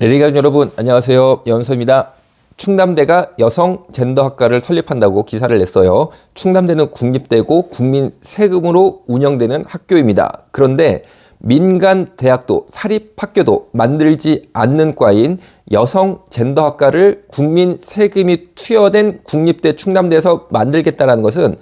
레리가족 여러분 안녕하세요. 연서입니다. 충남대가 여성 젠더학과를 설립한다고 기사를 냈어요. 충남대는 국립대고 국민 세금으로 운영되는 학교입니다. 그런데 민간 대학도 사립학교도 만들지 않는 과인 여성 젠더학과를 국민 세금이 투여된 국립대 충남대에서 만들겠다는 것은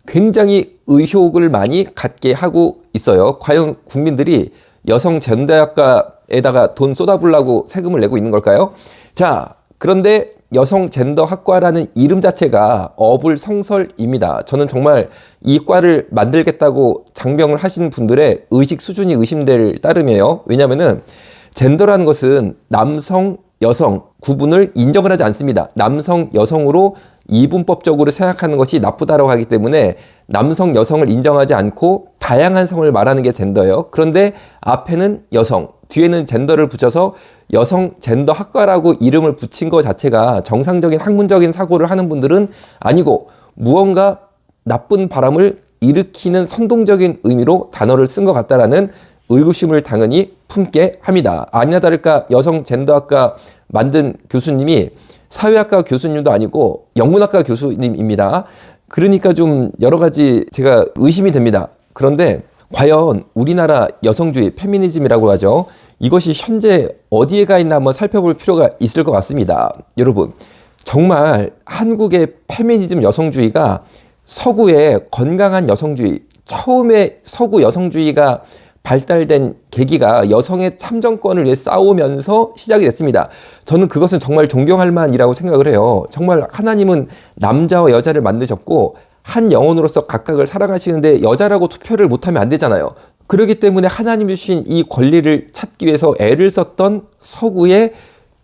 굉장히 의혹을 많이 갖게 하고 있어요. 과연 국민들이 여성 젠더학과에다가 돈 쏟아부으려고 세금을 내고 있는 걸까요? 자, 그런데 여성 젠더학과라는 이름 자체가 어불성설입니다. 저는 정말 이 과를 만들겠다고 장명을 하신 분들의 의식 수준이 의심될 따름이에요. 왜냐하면은 젠더라는 것은 남성, 여성 구분을 인정을 하지 않습니다. 남성, 여성으로 이분법적으로 생각하는 것이 나쁘다고 하기 때문에 남성, 여성을 인정하지 않고 다양한 성을 말하는 게 젠더예요. 그런데 앞에는 여성, 뒤에는 젠더를 붙여서 여성 젠더 학과라고 이름을 붙인 것 자체가 정상적인 학문적인 사고를 하는 분들은 아니고 무언가 나쁜 바람을 일으키는 선동적인 의미로 단어를 쓴 것 같다라는 의구심을 당연히 품게 합니다. 아니나 다를까 여성 젠더학과 만든 교수님이 사회학과 교수님도 아니고 영문학과 교수님입니다. 그러니까 좀 여러 가지 제가 의심이 됩니다. 그런데 과연 우리나라 여성주의, 페미니즘이라고 하죠. 이것이 현재 어디에 가 있나 한번 살펴볼 필요가 있을 것 같습니다. 여러분, 정말 한국의 페미니즘 여성주의가 서구의 건강한 여성주의, 처음에 서구 여성주의가 발달된 계기가 여성의 참정권을 위해 싸우면서 시작이 됐습니다. 저는 그것은 정말 존경할 만이라고 생각을 해요. 정말 하나님은 남자와 여자를 만드셨고 한 영혼으로서 각각을 살아가시는데 여자라고 투표를 못하면 안 되잖아요. 그렇기 때문에 하나님이 주신 이 권리를 찾기 위해서 애를 썼던 서구의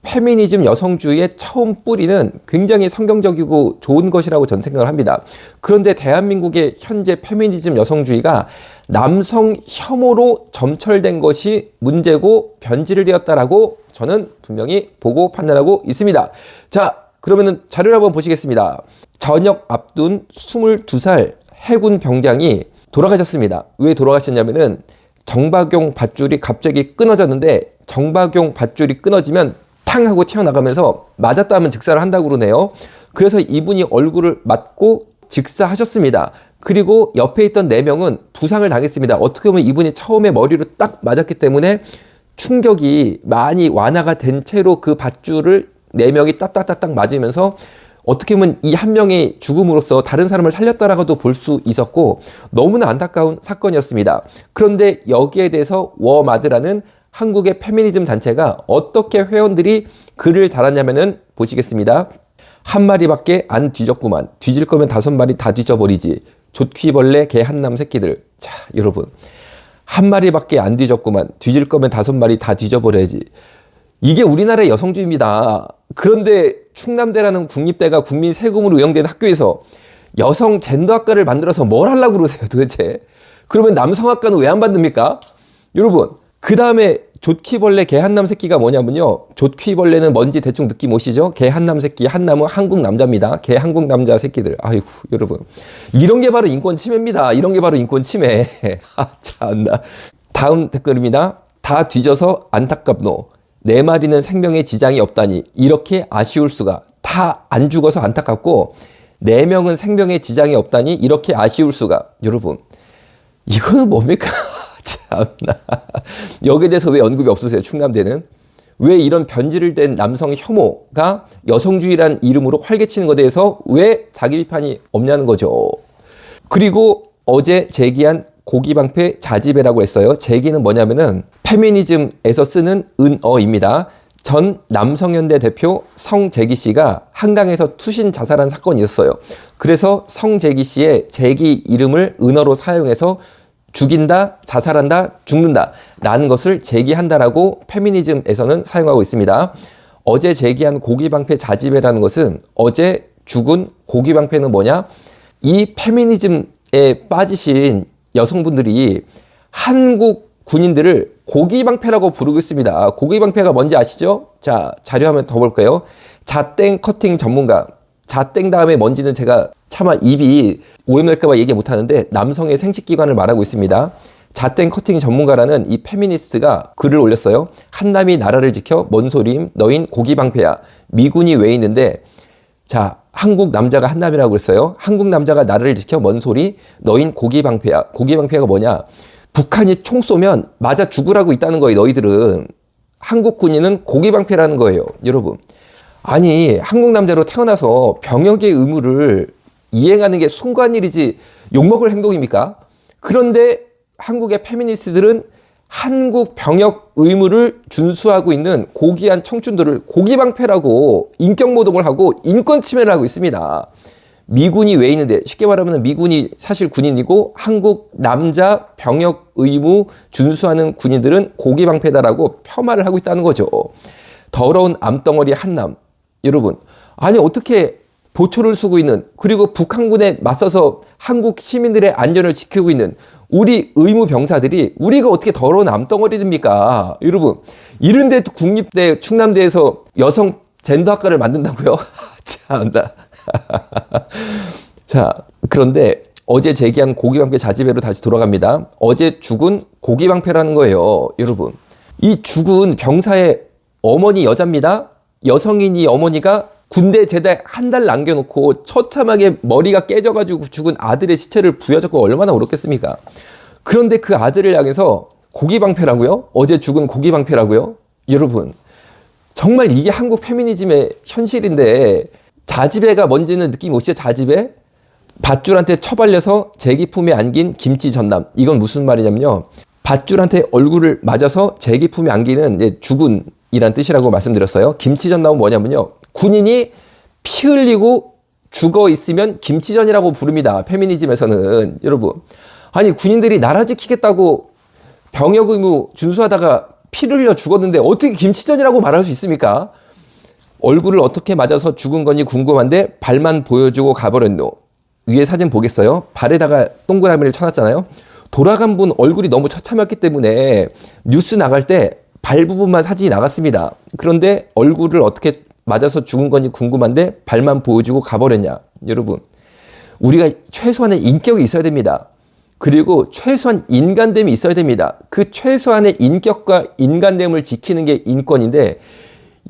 페미니즘 여성주의의 처음 뿌리는 굉장히 성경적이고 좋은 것이라고 저는 생각을 합니다. 그런데 대한민국의 현재 페미니즘 여성주의가 남성 혐오로 점철된 것이 문제고 변질을 되었다라고 저는 분명히 보고 판단하고 있습니다. 자, 그러면은 자료를 한번 보시겠습니다. 전역 앞둔 22살 해군 병장이 돌아가셨습니다. 왜 돌아가셨냐면은 정박용 밧줄이 갑자기 끊어졌는데 정박용 밧줄이 끊어지면 탕 하고 튀어나가면서 맞았다 하면 즉사를 한다고 그러네요. 그래서 이분이 얼굴을 맞고 즉사하셨습니다. 그리고 옆에 있던 4명은 부상을 당했습니다. 어떻게 보면 이분이 처음에 머리로 딱 맞았기 때문에 충격이 많이 완화가 된 채로 그 밧줄을 4명이 딱딱딱딱 맞으면서 어떻게 보면 이 한 명의 죽음으로써 다른 사람을 살렸다라고도 볼 수 있었고 너무나 안타까운 사건이었습니다. 그런데 여기에 대해서 워마드라는 한국의 페미니즘 단체가 어떻게 회원들이 글을 달았냐면은 보시겠습니다. 한 마리밖에 안 뒤졌구만. 뒤질 거면 5마리 다 뒤져버리지. 족퀴벌레 개 한남 새끼들. 자, 여러분. 한 마리밖에 안 뒤졌구만. 뒤질 거면 5마리 다 뒤져버려야지. 이게 우리나라의 여성주의입니다. 그런데 충남대라는 국립대가 국민 세금으로 운영되는 학교에서 여성 젠더학과를 만들어서 뭘 하려고 그러세요 도대체? 그러면 남성학과는 왜 안 만듭니까? 여러분, 그 다음에 족퀴벌레 개 한남 새끼가 뭐냐면요. 족퀴벌레는 뭔지 대충 느낌 오시죠? 개 한남 새끼, 한남은 한국 남자입니다. 개 한국 남자 새끼들. 아이고, 여러분. 이런 게 바로 인권 침해입니다. 이런 게 바로 인권 침해. 아, 참나. 다음 댓글입니다. 다 뒤져서 안타깝노. 4마리는 생명에 지장이 없다니. 이렇게 아쉬울 수가. 다 안 죽어서 안타깝고 4명은 생명에 지장이 없다니. 이렇게 아쉬울 수가. 여러분, 이거는 뭡니까? 참나. 여기에 대해서 왜 언급이 없으세요? 충남대는 왜 이런 변질을 된 남성 혐오가 여성주의란 이름으로 활개치는 것에 대해서 왜 자기 비판이 없냐는 거죠. 그리고 어제 제기한 고기방패 자지배라고 했어요. 제기는 뭐냐면은 페미니즘에서 쓰는 은어입니다. 전 남성연대 대표 성재기 씨가 한강에서 투신 자살한 사건이 있었어요. 그래서 성재기 씨의 재기 이름을 은어로 사용해서 죽인다, 자살한다, 죽는다 라는 것을 제기한다라고 페미니즘에서는 사용하고 있습니다. 어제 제기한 고기방패 자지배라는 것은 어제 죽은 고기방패는 뭐냐? 이 페미니즘에 빠지신 여성분들이 한국 군인들을 고기방패라고 부르고 있습니다. 고기방패가 뭔지 아시죠? 자, 자료 한번 더 볼까요? 자땡 커팅 전문가. 자땡 다음에 뭔지는 제가 차마 입이 오염될까봐 얘기 못하는데 남성의 생殖기관을 말하고 있습니다. 잣땡 커팅 전문가라는 이 페미니스트가 글을 올렸어요. 한남이 나라를 지켜 뭔 소림 너흰 고기방패야. 미군이 왜 있는데, 자, 한국 남자가 한남이라고 그랬어요. 한국 남자가 나라를 지켜 뭔 소리 너흰 고기방패야. 고기방패가 뭐냐, 북한이 총 쏘면 맞아 죽으라고 있다는 거예요. 너희들은. 한국 군인은 고기방패라는 거예요. 여러분, 아니 한국 남자로 태어나서 병역의 의무를 이행하는 게 순간일이지 욕먹을 행동입니까? 그런데 한국의 페미니스트들은 한국 병역 의무를 준수하고 있는 고귀한 청춘들을 고기방패라고 인격모독을 하고 인권 침해를 하고 있습니다. 미군이 왜 있는데, 쉽게 말하면 미군이 사실 군인이고 한국 남자 병역 의무 준수하는 군인들은 고기방패다라고 폄하를 하고 있다는 거죠. 더러운 암덩어리 한남. 여러분, 아니 어떻게 보초를 쓰고 있는, 그리고 북한군에 맞서서 한국 시민들의 안전을 지키고 있는 우리 의무 병사들이 우리가 어떻게 더러운 암덩어리입니까? 여러분, 이런데 국립대 충남대에서 여성 젠더학과를 만든다고요? 참다. 자, 그런데 어제 제기한 고기방패 자지배로 다시 돌아갑니다. 어제 죽은 고기방패라는 거예요. 여러분, 이 죽은 병사의 어머니 여자입니다. 여성인 이 어머니가 군대 제대 한 달 남겨놓고 처참하게 머리가 깨져가지고 죽은 아들의 시체를 부여잡고 얼마나 어렵겠습니까? 그런데 그 아들을 향해서 고기방패라고요? 어제 죽은 고기방패라고요? 여러분, 정말 이게 한국 페미니즘의 현실인데, 자지배가 뭔지는 느낌 오시죠? 자지배? 밧줄한테 처발려서 제기 품에 안긴 김치 전남. 이건 무슨 말이냐면요, 밧줄한테 얼굴을 맞아서 제기 품에 안기는 이제 죽은 이란 뜻이라고 말씀드렸어요. 김치전남은 뭐냐면요, 군인이 피 흘리고 죽어 있으면 김치전이라고 부릅니다. 페미니즘에서는. 여러분, 아니 군인들이 나라 지키겠다고 병역 의무 준수하다가 피를 흘려 죽었는데 어떻게 김치전이라고 말할 수 있습니까? 얼굴을 어떻게 맞아서 죽은 건지 궁금한데 발만 보여주고 가버렸노. 위에 사진 보겠어요? 발에다가 동그라미를 쳐놨잖아요. 돌아간 분 얼굴이 너무 처참했기 때문에 뉴스 나갈 때 발 부분만 사진이 나갔습니다. 그런데 얼굴을 어떻게 맞아서 죽은 건지 궁금한데 발만 보여주고 가버렸냐. 여러분, 우리가 최소한의 인격이 있어야 됩니다. 그리고 최소한 인간됨이 있어야 됩니다. 그 최소한의 인격과 인간됨을 지키는 게 인권인데,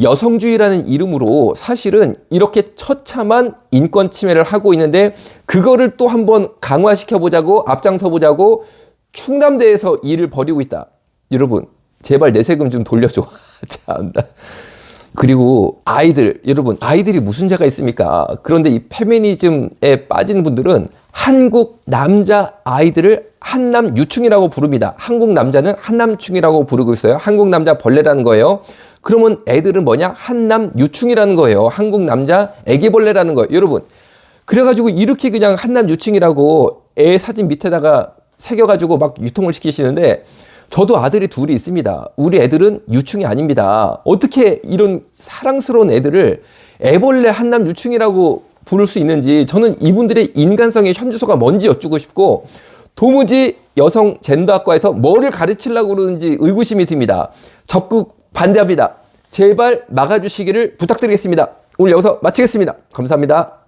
여성주의라는 이름으로 사실은 이렇게 처참한 인권 침해를 하고 있는데, 그거를 또 한번 강화시켜 보자고, 앞장서 보자고 충남대에서 일을 벌이고 있다. 여러분, 제발 내 세금 좀 돌려줘. 참다. 그리고 아이들, 여러분, 아이들이 무슨 죄가 있습니까? 그런데 이 페미니즘에 빠진 분들은 한국 남자 아이들을 한남 유충이라고 부릅니다. 한국 남자는 한남충이라고 부르고 있어요. 한국 남자 벌레라는 거예요. 그러면 애들은 뭐냐? 한남 유충이라는 거예요. 한국 남자 애기벌레라는 거예요. 여러분, 그래가지고 이렇게 그냥 한남 유충이라고 애 사진 밑에다가 새겨가지고 막 유통을 시키시는데, 저도 아들이 둘이 있습니다. 우리 애들은 유충이 아닙니다. 어떻게 이런 사랑스러운 애들을 애벌레 한남 유충이라고 부를 수 있는지, 저는 이분들의 인간성의 현주소가 뭔지 여쭙고 싶고, 도무지 여성 젠더학과에서 뭐를 가르치려고 그러는지 의구심이 듭니다. 적극 반대합니다. 제발 막아주시기를 부탁드리겠습니다. 오늘 여기서 마치겠습니다. 감사합니다.